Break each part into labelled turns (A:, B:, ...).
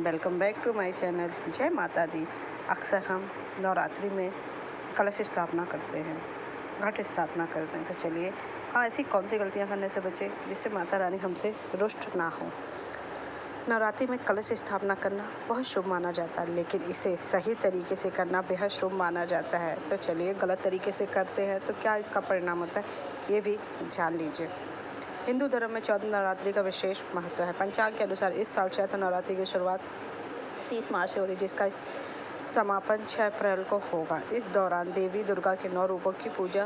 A: Welcome back to my channel. जय माता दी। अक्सर हम नवरात्रि में कलश स्थापना करते हैं, घट स्थापना करते हैं। तो चलिए ऐसी कौन सी गलतियां करने से बचें जिससे माता रानी हमसे रुष्ट ना हो। नवरात्रि में कलश स्थापना करना बहुत शुभ माना जाता है, लेकिन इसे सही तरीके से करना बेहद शुभ माना जाता है। तो चलिए गलत तरीके से करते हैं तो क्या इसका परिणाम होता है ये भी जान लीजिए। हिंदू धर्म में चौथ नवरात्रि का विशेष महत्व है। पंचांग के अनुसार इस साल चैत्र नवरात्रि की शुरुआत 30 मार्च से हो रही, जिसका समापन 6 अप्रैल को होगा। इस दौरान देवी दुर्गा के 9 रूपों की पूजा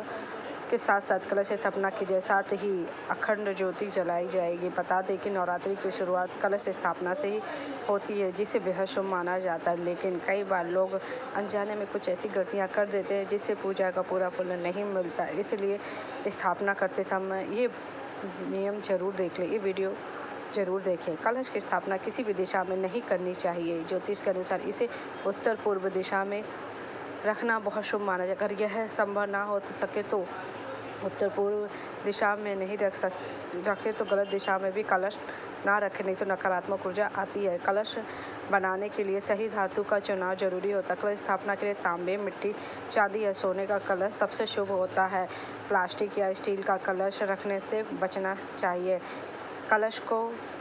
A: के साथ साथ कलश स्थापना की जाए, साथ ही अखंड ज्योति जलाई जाएगी। बता दें कि नवरात्रि की शुरुआत कलश स्थापना से ही होती है, जिसे बेहद शुभ माना जाता है। लेकिन कई बार लोग अनजाने में कुछ ऐसी गलतियां कर देते हैं जिससे पूजा का पूरा फल नहीं मिलता। इसलिए स्थापना करते समय ये नियम जरूर देख लें, ये वीडियो जरूर देखें। कलश की स्थापना किसी भी दिशा में नहीं करनी चाहिए। ज्योतिष के अनुसार इसे उत्तर पूर्व दिशा में रखना बहुत शुभ माना जाए। अगर यह संभव ना हो तो सके तो उत्तर पूर्व दिशा में नहीं रखे तो गलत दिशा में भी कलश ना रखें, नहीं तो नकारात्मक ऊर्जा आती है। कलश बनाने के लिए सही धातु का चुनाव जरूरी होता है। कलश स्थापना के लिए तांबे, मिट्टी, चांदी या सोने का कलश सबसे शुभ होता है। प्लास्टिक या स्टील का कलश रखने से बचना चाहिए। कलश को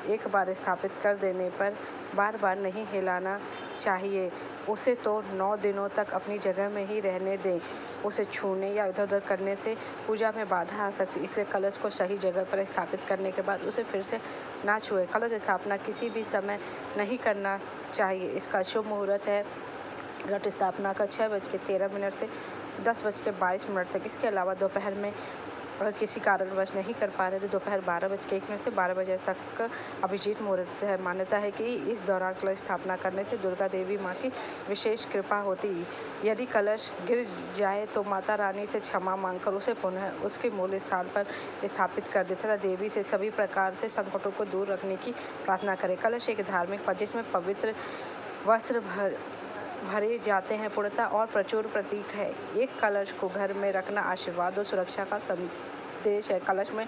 A: एक बार स्थापित कर देने पर बार बार नहीं हिलाना चाहिए। उसे तो 9 दिनों तक अपनी जगह में ही रहने दें। उसे छूने या इधर उधर करने से पूजा में बाधा आ सकती है, इसलिए कलश को सही जगह पर स्थापित करने के बाद उसे फिर से ना छुएं। कलश स्थापना किसी भी समय नहीं करना चाहिए। इसका शुभ मुहूर्त है घट स्थापना का 6:13 से 10:22 तक। इसके अलावा दोपहर में अगर किसी कारणवश नहीं कर पा रहे तो दोपहर 12:01 से 12 बजे तक अभिजीत मुहूर्त है। मान्यता है कि इस दौरान कलश स्थापना करने से दुर्गा देवी माँ की विशेष कृपा होती है। यदि कलश गिर जाए तो माता रानी से क्षमा मांगकर उसे पुनः उसके मूल स्थान पर स्थापित कर दे तथा देवी से सभी प्रकार से संकटों को दूर रखने की प्रार्थना करें। कलश एक धार्मिक पद जिसमें पवित्र वस्त्र भरे जाते हैं, पूर्णता और प्रचुर प्रतीक है। एक कलश को घर में रखना आशीर्वाद और सुरक्षा का संदेश है। कलश में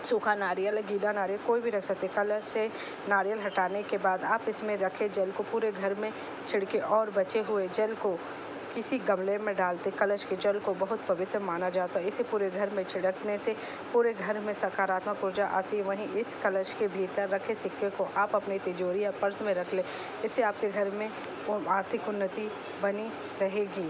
A: सूखा नारियल, गीला नारियल कोई भी रख सकते। कलश से नारियल हटाने के बाद आप इसमें रखे जल को पूरे घर में छिड़के और बचे हुए जल को किसी गमले में डालते। कलश के जल को बहुत पवित्र माना जाता है। इसे पूरे घर में छिड़कने से पूरे घर में सकारात्मक ऊर्जा आती है। वहीं इस कलश के भीतर रखे सिक्के को आप अपनी तिजोरी या पर्स में रख लें। इससे आपके घर में आर्थिक उन्नति बनी रहेगी।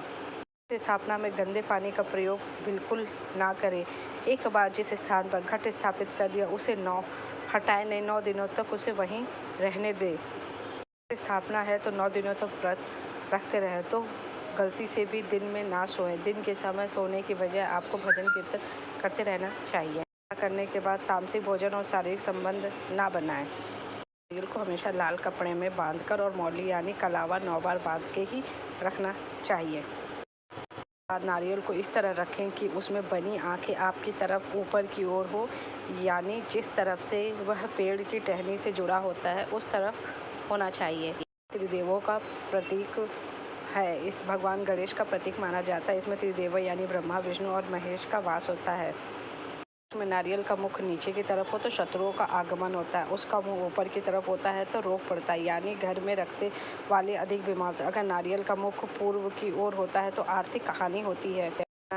A: स्थापना में गंदे पानी का प्रयोग बिल्कुल ना करें। एक बार जिस स्थान पर घट स्थापित कर दिया उसे हटाए नहीं, 9 दिनों तक उसे वहीं रहने दें। स्थापना है तो 9 दिनों तक व्रत रखते रहें। तो गलती से भी दिन में ना सोएं। दिन के समय सोने की बजाय आपको भजन कीर्तन करते रहना चाहिए। करने के बाद तामसिक भोजन और शारीरिक संबंध ना बनाएं। नारियल को हमेशा लाल कपड़े में बांधकर और मौली यानी कलावा 9 बार बांध के ही रखना चाहिए। नारियल को इस तरह रखें कि उसमें बनी आंखें आपकी तरफ ऊपर की ओर हो, यानी जिस तरफ से वह पेड़ की टहनी से जुड़ा होता है उस तरफ होना चाहिए। त्रिदेवों का प्रतीक है। इस भगवान गणेश का प्रतीक माना जाता है। इसमें त्रिदेव यानी ब्रह्मा, विष्णु और महेश का वास होता है। इसमें नारियल का मुख नीचे की तरफ हो तो शत्रुओं का आगमन होता है, उसका मुंह ऊपर की तरफ होता है तो रोग पड़ता है, यानी घर में रखते वाले अधिक बीमार होते हैं। अगर नारियल का मुख पूर्व की ओर होता है तो आर्थिक हानि होती है।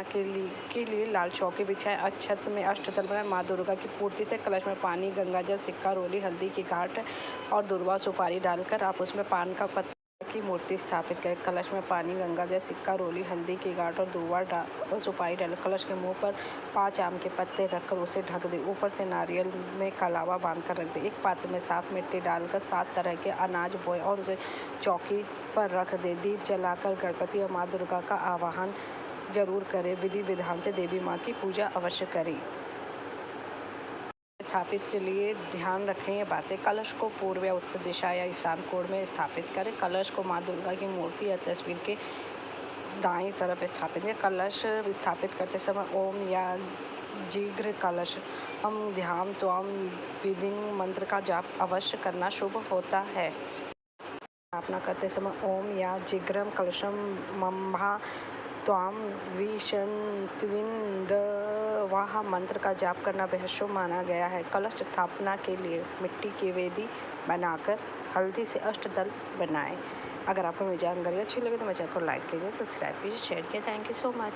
A: के लिए लाल चौकी बिछाएं। छत में अष्टदल बनाएं। माँ दुर्गा की पूर्ति तक कलश में पानी, गंगाजल, सिक्का, रोली, हल्दी की गांठ और दुर्वा सुपारी डालकर आप उसमें पान का पत्ता की मूर्ति स्थापित करें। कलश में पानी, गंगाजल, सिक्का, रोली, हल्दी की गांठ और दुर्वा और सुपारी डाल कलश के मुंह पर 5 आम के पत्ते रखकर उसे ढक दें। ऊपर से नारियल में कलावा बांधकर रख दें। एक पात्र में साफ मिट्टी डालकर 7 तरह के अनाज बोएं और उसे चौकी पर रख दें। दीप जलाकर गणपति और माँ दुर्गा का आवाहन जरूर करें। विधि विधान से देवी माँ की पूजा अवश्य करें। स्थापित के लिए ध्यान रखें ये बातें। कलश को पूर्व या उत्तर दिशा या ईशान कोण में स्थापित करें। कलश को माँ दुर्गा की मूर्ति या तस्वीर के दाईं तरफ स्थापित करें। कलश स्थापित करते समय ओम या जिग्र कलश हम ध्यान त्वाम विधिं मंत्र का जाप अवश्य करना शुभ होता है। स्थापना करते समय ओम या जिग्रम कलशम मम्भा त्वाम विशंतविंद वाह मंत्र का जाप करना बेहद शुभ माना गया है। कलश स्थापना के लिए मिट्टी की वेदी बनाकर हल्दी से अष्टदल बनाएं। अगर आपको मेरी जानकारी अच्छी लगे तो मेरे चैनल को लाइक कीजिए, सब्सक्राइब कीजिए, शेयर कीजिए। Thank you so much.